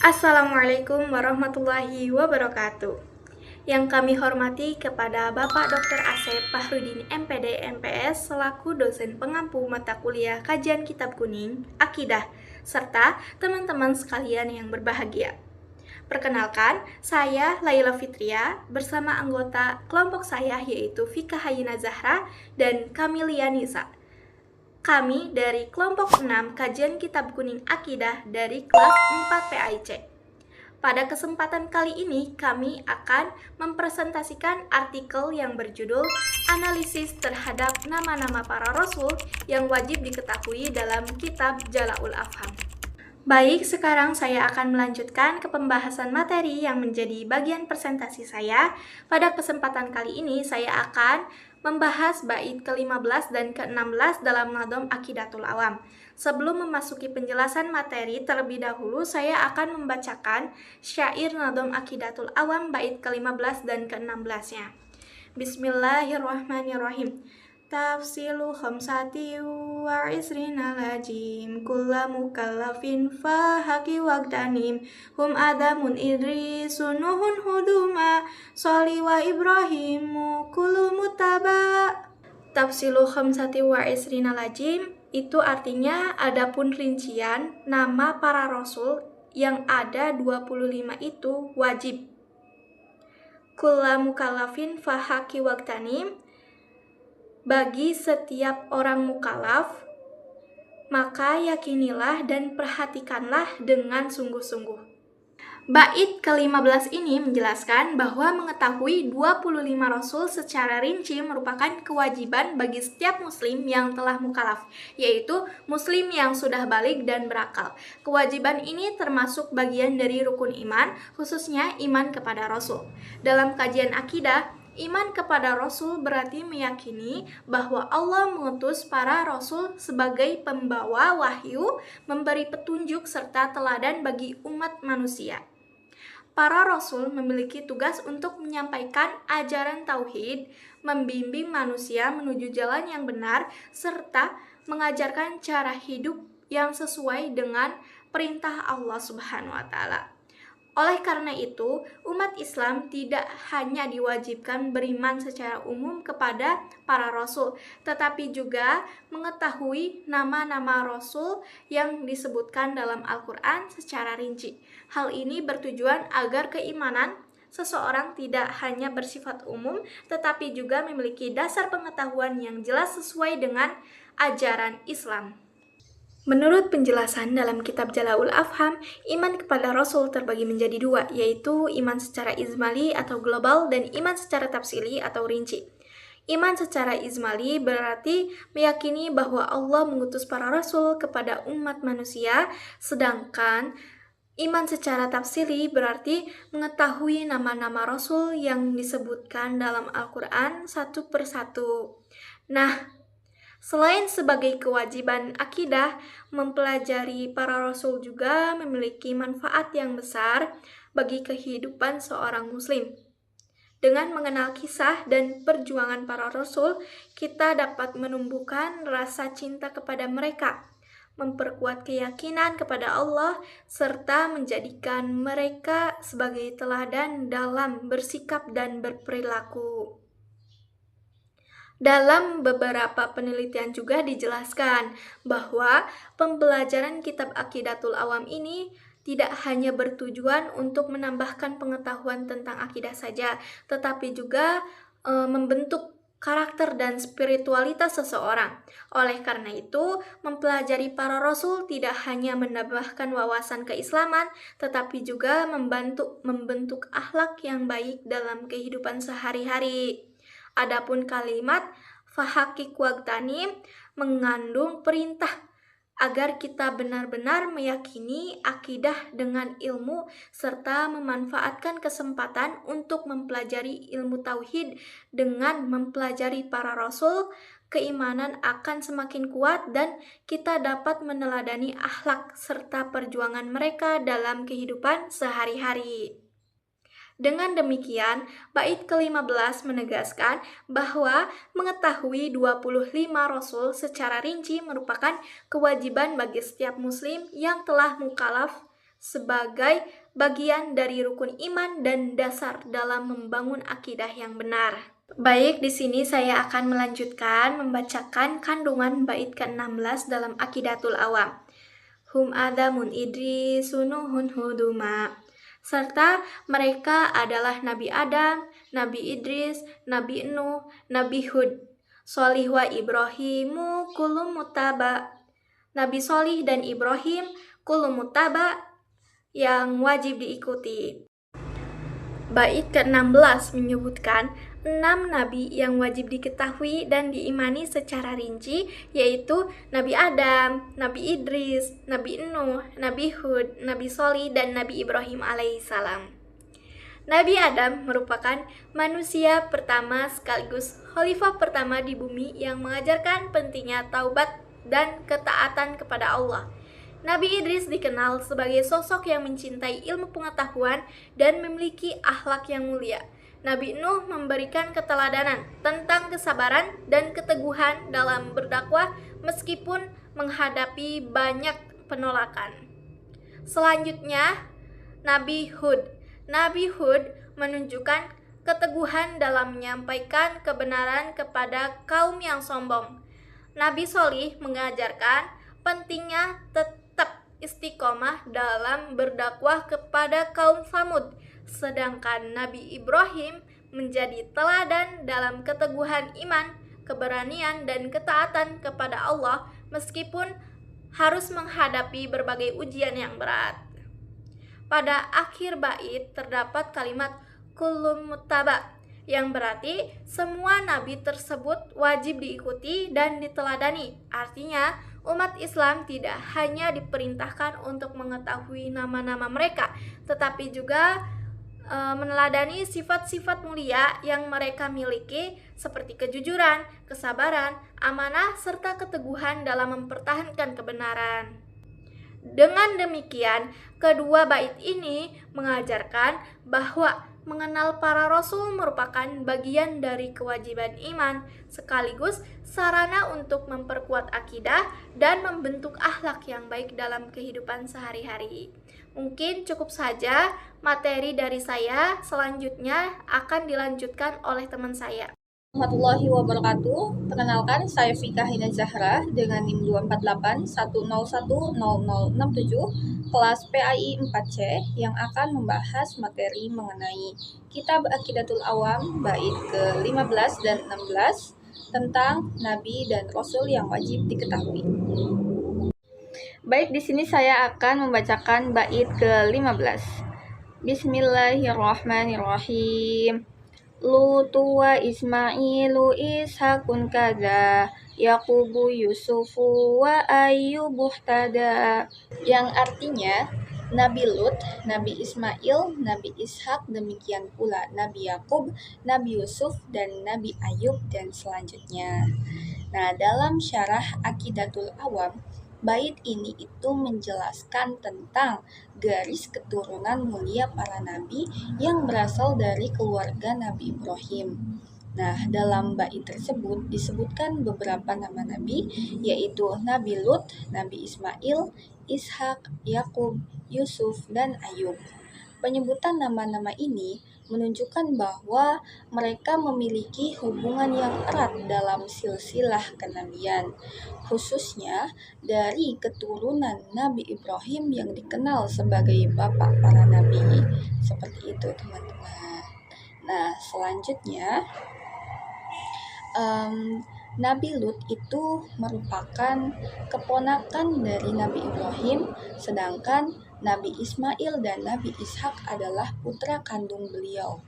Assalamualaikum warahmatullahi wabarakatuh. Yang kami hormati kepada Bapak Dr. Asep Fahrudin MPD MPS selaku dosen pengampu mata kuliah Kajian Kitab Kuning, Akidah, serta teman-teman sekalian yang berbahagia. Perkenalkan, saya Laila Fitria bersama anggota kelompok saya yaitu Fika Hayina Zahra dan Kamilia Nisa. Kami dari kelompok 6 Kajian Kitab Kuning Akidah dari kelas 4 PAIC. Pada kesempatan kali ini kami akan mempresentasikan artikel yang berjudul Analisis terhadap nama-nama para rasul yang wajib diketahui dalam kitab Jala'ul Afham. Baik, sekarang saya akan melanjutkan ke pembahasan materi yang menjadi bagian presentasi saya. Pada kesempatan kali ini saya akan membahas bait ke-15 dan ke-16 dalam Nadom Aqidatul Awam. Sebelum memasuki penjelasan materi, terlebih dahulu saya akan membacakan syair Nadom Aqidatul Awam bait ke-15 dan ke-16-nya. Bismillahirrahmanirrahim. Tafsilu khamsati wa isrina lajim kulla mukallafin fahaki waqtanim hum adamun idrisu nuhun huduma soli wa ibrahimu kullu mutaba. Tafsilu khamsati wa isrina lajim itu artinya adapun rincian nama para rasul yang ada 25 itu wajib. Kulla mukallafin fahaki waqtanim, bagi setiap orang mukallaf, maka yakinilah dan perhatikanlah dengan sungguh-sungguh. Bait ke-15 ini menjelaskan bahwa mengetahui 25 rasul secara rinci merupakan kewajiban bagi setiap muslim yang telah mukallaf, yaitu muslim yang sudah baligh dan berakal. Kewajiban ini termasuk bagian dari rukun iman, khususnya iman kepada rasul. Dalam kajian akidah, iman kepada Rasul berarti meyakini bahwa Allah mengutus para Rasul sebagai pembawa wahyu, memberi petunjuk serta teladan bagi umat manusia. Para Rasul memiliki tugas untuk menyampaikan ajaran tauhid, membimbing manusia menuju jalan yang benar, serta mengajarkan cara hidup yang sesuai dengan perintah Allah Subhanahu wa Ta'ala. Oleh karena itu, umat Islam tidak hanya diwajibkan beriman secara umum kepada para rasul, tetapi juga mengetahui nama-nama rasul yang disebutkan dalam Al-Quran secara rinci. Hal ini bertujuan agar keimanan seseorang tidak hanya bersifat umum, tetapi juga memiliki dasar pengetahuan yang jelas sesuai dengan ajaran Islam. Menurut penjelasan dalam kitab Jala'ul Afham, iman kepada Rasul terbagi menjadi dua, yaitu iman secara izmali atau global dan iman secara tafsili atau rinci. Iman secara izmali berarti meyakini bahwa Allah mengutus para Rasul kepada umat manusia, sedangkan iman secara tafsili berarti mengetahui nama-nama Rasul yang disebutkan dalam Al-Quran satu persatu. Nah, selain sebagai kewajiban akidah, mempelajari para rasul juga memiliki manfaat yang besar bagi kehidupan seorang muslim. Dengan mengenal kisah dan perjuangan para rasul, kita dapat menumbuhkan rasa cinta kepada mereka, memperkuat keyakinan kepada Allah, serta menjadikan mereka sebagai teladan dalam bersikap dan berperilaku. Dalam beberapa penelitian juga dijelaskan bahwa pembelajaran kitab Aqidatul Awam ini tidak hanya bertujuan untuk menambahkan pengetahuan tentang akidah saja, tetapi juga membentuk karakter dan spiritualitas seseorang. Oleh karena itu, mempelajari para rasul tidak hanya menambahkan wawasan keislaman, tetapi juga membentuk akhlak yang baik dalam kehidupan sehari-hari. Adapun kalimat fahaqqiq waqtanim mengandung perintah agar kita benar-benar meyakini akidah dengan ilmu serta memanfaatkan kesempatan untuk mempelajari ilmu tauhid. Dengan mempelajari para rasul, keimanan akan semakin kuat dan kita dapat meneladani akhlak serta perjuangan mereka dalam kehidupan sehari-hari. Dengan demikian, bait ke-15 menegaskan bahwa mengetahui 25 rasul secara rinci merupakan kewajiban bagi setiap muslim yang telah mukallaf sebagai bagian dari rukun iman dan dasar dalam membangun akidah yang benar. Baik, di sini saya akan melanjutkan membacakan kandungan bait ke-16 dalam Aqidatul Awam. Hum adamun idris sunuhun huduma. Serta mereka adalah Nabi Adam, Nabi Idris, Nabi Nuh, Nabi Hud, Solih wa Ibrahimu kulum mutaba. Nabi Solih dan Ibrahim kulum mutaba yang wajib diikuti. Bait ke-16 menyebutkan 6 nabi yang wajib diketahui dan diimani secara rinci, yaitu Nabi Adam, Nabi Idris, Nabi Nuh, Nabi Hud, Nabi Solih, dan Nabi Ibrahim alaihissalam. Nabi Adam merupakan manusia pertama sekaligus khalifah pertama di bumi yang mengajarkan pentingnya taubat dan ketaatan kepada Allah. Nabi Idris dikenal sebagai sosok yang mencintai ilmu pengetahuan dan memiliki akhlak yang mulia. Nabi Nuh memberikan keteladanan tentang kesabaran dan keteguhan dalam berdakwah meskipun menghadapi banyak penolakan. Selanjutnya, Nabi Hud. Nabi Hud menunjukkan keteguhan dalam menyampaikan kebenaran kepada kaum yang sombong. Nabi Solih mengajarkan pentingnya tetap istiqomah dalam berdakwah kepada kaum Samud, sedangkan Nabi Ibrahim menjadi teladan dalam keteguhan iman, keberanian, dan ketaatan kepada Allah meskipun harus menghadapi berbagai ujian yang berat. Pada akhir bait terdapat kalimat kulum muttaba, yang berarti semua nabi tersebut wajib diikuti dan diteladani. Artinya, umat Islam tidak hanya diperintahkan untuk mengetahui nama-nama mereka, tetapi juga meneladani sifat-sifat mulia yang mereka miliki seperti kejujuran, kesabaran, amanah, serta keteguhan dalam mempertahankan kebenaran. Dengan demikian, kedua bait ini mengajarkan bahwa mengenal para rasul merupakan bagian dari kewajiban iman, sekaligus sarana untuk memperkuat akidah dan membentuk akhlak yang baik dalam kehidupan sehari-hari. Mungkin cukup saja materi dari saya, selanjutnya akan dilanjutkan oleh teman saya. Warahmatullahi wabarakatuh. Perkenalkan, saya Fika Hina Zahra dengan NIM 24810100067 kelas PAI 4C yang akan membahas materi mengenai Kitab Aqidatul Awam bait ke-15 dan 16 tentang nabi dan rasul yang wajib diketahui. Baik, di sini saya akan membacakan bait ke-15. Bismillahirrahmanirrahim. Lutu wa Ismailu Ishakun kada Yaqubu Yusufu wa Ayyubu tada, yang artinya Nabi Lut, Nabi Ismail, Nabi Ishak, demikian pula Nabi Yakub, Nabi Yusuf, dan Nabi Ayub, dan selanjutnya. Nah, dalam syarah Aqidatul Awam, bait ini itu menjelaskan tentang garis keturunan mulia para nabi yang berasal dari keluarga Nabi Ibrahim. Nah, dalam bait tersebut disebutkan beberapa nama nabi, yaitu Nabi Lut, Nabi Ismail, Ishak, Yakub, Yusuf, dan Ayub. Penyebutan nama-nama ini menunjukkan bahwa mereka memiliki hubungan yang erat dalam silsilah kenabian, khususnya dari keturunan Nabi Ibrahim yang dikenal sebagai bapak para nabi. Seperti itu, teman-teman. Nah, selanjutnya Nabi Lut itu merupakan keponakan dari Nabi Ibrahim, sedangkan Nabi Ismail dan Nabi Ishak adalah putra kandung beliau.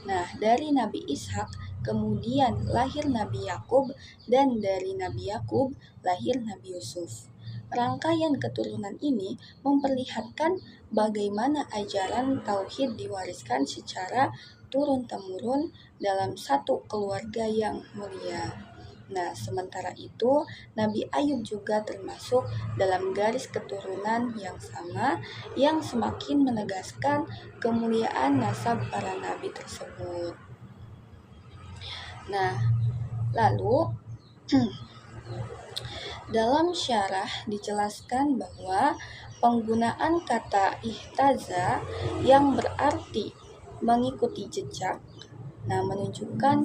Nah, dari Nabi Ishak kemudian lahir Nabi Yakub, dan dari Nabi Yakub lahir Nabi Yusuf. Rangkaian keturunan ini memperlihatkan bagaimana ajaran tauhid diwariskan secara turun-temurun dalam satu keluarga yang mulia. Nah, sementara itu, Nabi Ayub juga termasuk dalam garis keturunan yang sama, yang semakin menegaskan kemuliaan nasab para nabi tersebut. Nah, lalu dalam syarah dijelaskan bahwa Penggunaan kata ihtaza yang berarti mengikuti jejak, menunjukkan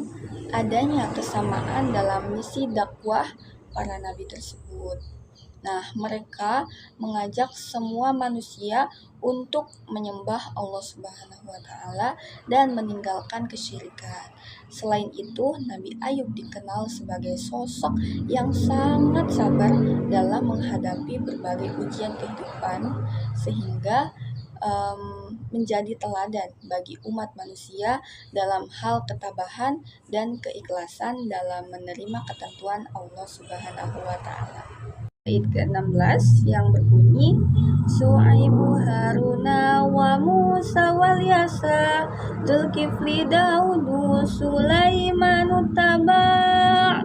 adanya kesamaan dalam misi dakwah para nabi tersebut. Mereka mengajak semua manusia untuk menyembah Allah Subhanahu wa Ta'ala dan meninggalkan kesyirikan. Selain itu, Nabi Ayub dikenal sebagai sosok yang sangat sabar dalam menghadapi berbagai ujian kehidupan, sehingga menjadi teladan bagi umat manusia dalam hal ketabahan dan keikhlasan dalam menerima ketentuan Allah Subhanahu wa Ta'ala. Bait ke-16 yang berbunyi Su'aibu Haruna wa Musa wal Yasa Zulkifli Daudu Sulaimanu Taba',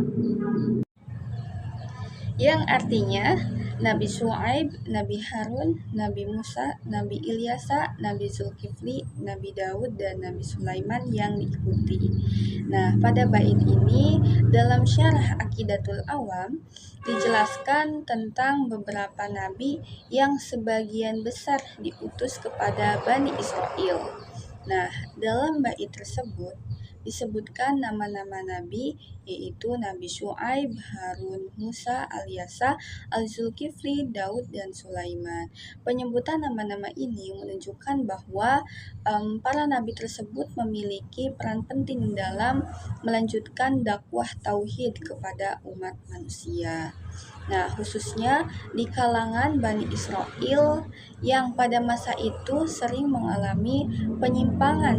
yang artinya Nabi Su'aib, Nabi Harun, Nabi Musa, Nabi Ilyasa, Nabi Zulkifli, Nabi Daud, dan Nabi Sulaiman yang diikuti. Pada bait ini dalam syarah Aqidatul Awam dijelaskan tentang beberapa nabi yang sebagian besar diutus kepada Bani Israel. Dalam bait tersebut disebutkan nama-nama nabi, yaitu Nabi Syu'aib, Harun, Musa, Al-Yasa, Al-Zulkifli, Daud, dan Sulaiman. Penyebutan nama-nama ini menunjukkan bahwa para nabi tersebut memiliki peran penting dalam melanjutkan dakwah tauhid kepada umat manusia. Khususnya di kalangan Bani Israel yang pada masa itu sering mengalami penyimpangan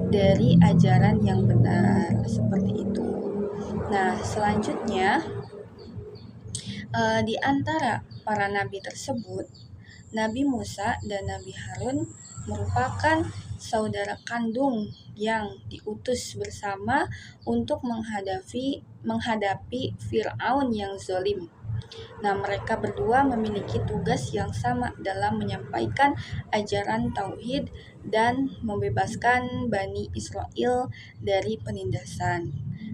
dari ajaran yang benar, seperti itu. Selanjutnya di antara para nabi tersebut, Nabi Musa dan Nabi Harun merupakan saudara kandung yang diutus bersama untuk menghadapi Fir'aun yang zalim. Mereka berdua memiliki tugas yang sama dalam menyampaikan ajaran tauhid dan membebaskan Bani Israel dari penindasan.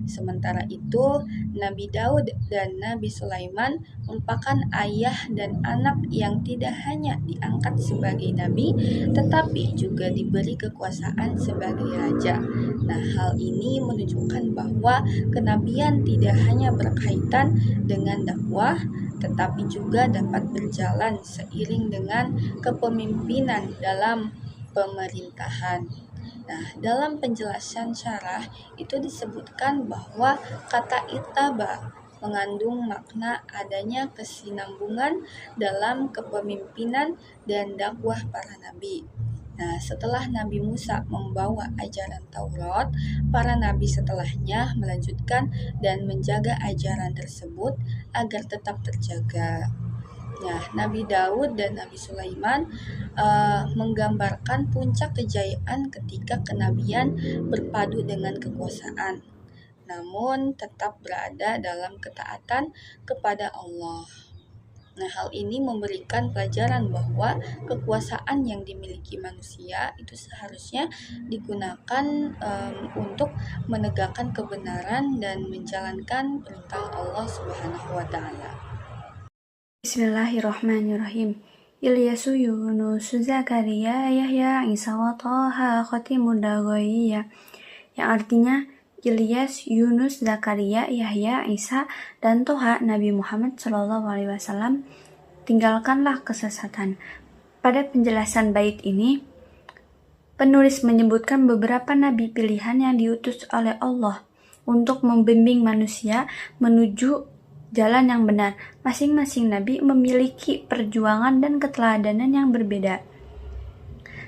Sementara itu, Nabi Daud dan Nabi Sulaiman merupakan ayah dan anak yang tidak hanya diangkat sebagai nabi, tetapi juga diberi kekuasaan sebagai raja. Hal ini menunjukkan bahwa kenabian tidak hanya berkaitan dengan dakwah, tetapi juga dapat berjalan seiring dengan kepemimpinan dalam pemerintahan. Dalam penjelasan syarah itu disebutkan bahwa kata itaba mengandung makna adanya kesinambungan dalam kepemimpinan dan dakwah para nabi. Setelah Nabi Musa membawa ajaran Taurat, para nabi setelahnya melanjutkan dan menjaga ajaran tersebut agar tetap terjaga. Nabi Daud dan Nabi Sulaiman menggambarkan puncak kejayaan ketika kenabian berpadu dengan kekuasaan, namun tetap berada dalam ketaatan kepada Allah. Hal ini memberikan pelajaran bahwa kekuasaan yang dimiliki manusia itu seharusnya digunakan untuk menegakkan kebenaran dan menjalankan perintah Allah Subhanahu wa Ta'ala. Bismillahirrahmanirrahim. Ilyasu, Yunus, Zakaria, Yahya, Isa, wa Thaha, Khatimud Daghiyah, yang artinya Ilyas, Yunus, Zakaria, Yahya, Isa, dan Toha, Nabi Muhammad SAW. Tinggalkanlah kesesatan. Pada penjelasan bait ini, penulis menyebutkan beberapa nabi pilihan yang diutus oleh Allah untuk membimbing manusia menuju jalan yang benar. Masing-masing nabi memiliki perjuangan dan keteladanan yang berbeda.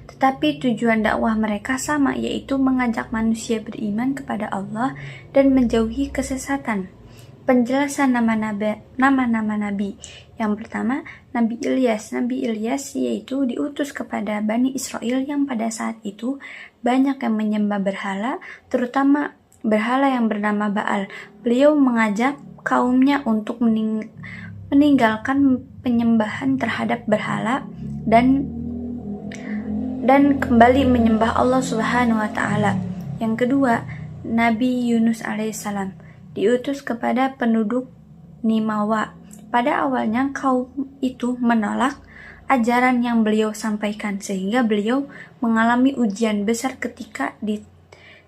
Tetapi tujuan dakwah mereka sama, yaitu mengajak manusia beriman kepada Allah dan menjauhi kesesatan. Penjelasan nama-nama nabi. Yang pertama, Nabi Ilyas. Nabi Ilyas yaitu diutus kepada Bani Israel yang pada saat itu banyak yang menyembah berhala, terutama berhala yang bernama Baal. Beliau mengajak kaumnya untuk meninggalkan penyembahan terhadap berhala dan kembali menyembah Allah Subhanahu wa Ta'ala. Yang kedua, Nabi Yunus alaihissalam diutus kepada penduduk Nimawa. Pada awalnya kaum itu menolak ajaran yang beliau sampaikan, sehingga beliau mengalami ujian besar ketika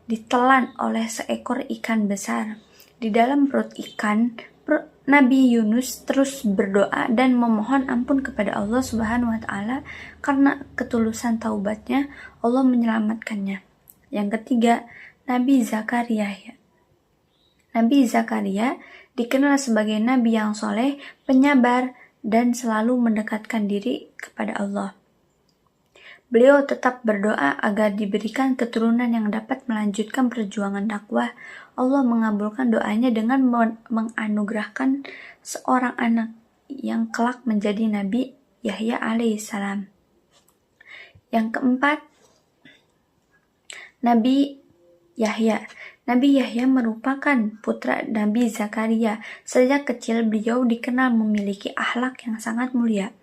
ditelan oleh seekor ikan besar. Di dalam perut ikan, Nabi Yunus terus berdoa dan memohon ampun kepada Allah Subhanahu wa Ta'ala. Karena ketulusan taubatnya, Allah menyelamatkannya. Yang ketiga, Nabi Zakaria. Nabi Zakaria dikenal sebagai nabi yang soleh, penyabar, dan selalu mendekatkan diri kepada Allah. Beliau tetap berdoa agar diberikan keturunan yang dapat melanjutkan perjuangan dakwah. Allah mengabulkan doanya dengan menganugerahkan seorang anak yang kelak menjadi Nabi Yahya alaihissalam. Yang keempat, Nabi Yahya. Nabi Yahya merupakan putra Nabi Zakaria. Sejak kecil beliau dikenal memiliki akhlak yang sangat mulia.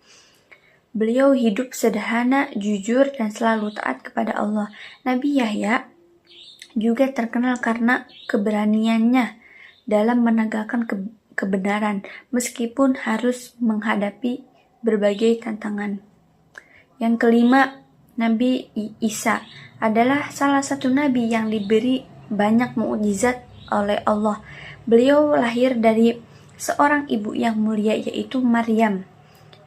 Beliau hidup sederhana, jujur, dan selalu taat kepada Allah. Nabi Yahya juga terkenal karena keberaniannya dalam menegakkan kebenaran, meskipun harus menghadapi berbagai tantangan. Yang kelima, Nabi Isa adalah salah satu nabi yang diberi banyak mukjizat oleh Allah. Beliau lahir dari seorang ibu yang mulia, yaitu Maryam.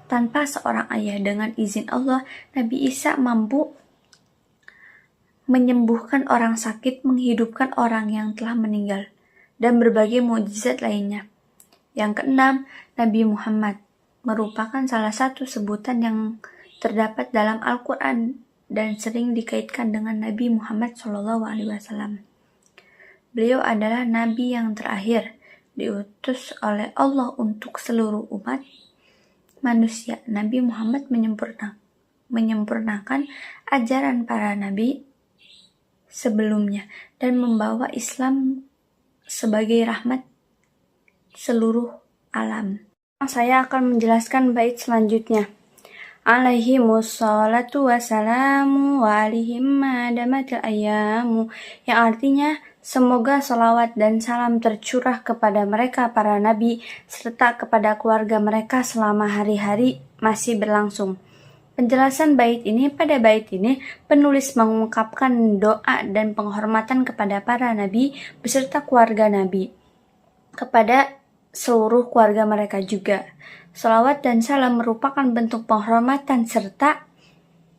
Tanpa seorang ayah, dengan izin Allah, Nabi Isa mampu menyembuhkan orang sakit, menghidupkan orang yang telah meninggal, dan berbagai mukjizat lainnya. Yang keenam, Nabi Muhammad merupakan salah satu sebutan yang terdapat dalam Al-Quran dan sering dikaitkan dengan Nabi Muhammad SAW. Beliau adalah Nabi yang terakhir diutus oleh Allah untuk seluruh umat manusia. Nabi Muhammad menyempurnakan ajaran para nabi sebelumnya dan membawa Islam sebagai rahmat seluruh alam. Saya akan menjelaskan bait selanjutnya. Alaihimussalatu wassalamu wa alaihim madamatil ayyamu, yang artinya semoga salawat dan salam tercurah kepada mereka para nabi serta kepada keluarga mereka selama hari-hari masih berlangsung. Penjelasan pada bait ini penulis mengungkapkan doa dan penghormatan kepada para nabi beserta keluarga nabi, kepada seluruh keluarga mereka juga. Salawat dan salam merupakan bentuk penghormatan serta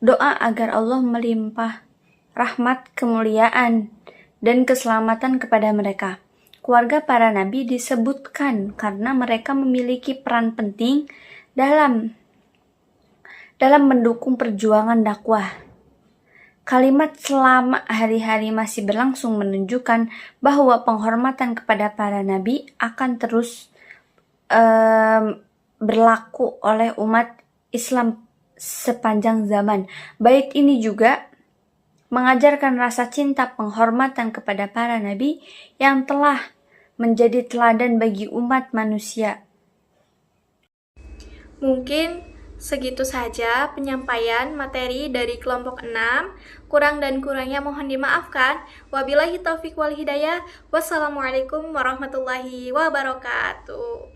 doa agar Allah melimpah rahmat, kemuliaan, dan keselamatan kepada mereka. Keluarga para nabi disebutkan karena mereka memiliki peran penting dalam mendukung perjuangan dakwah. Kalimat selama hari-hari masih berlangsung menunjukkan bahwa penghormatan kepada para nabi akan terus berlaku oleh umat Islam sepanjang zaman. Bait ini juga mengajarkan rasa cinta penghormatan kepada para nabi yang telah menjadi teladan bagi umat manusia. Mungkin segitu saja penyampaian materi dari kelompok 6. Kurang dan kurangnya mohon dimaafkan. Wabillahi taufiq wal hidayah. Wassalamualaikum warahmatullahi wabarakatuh.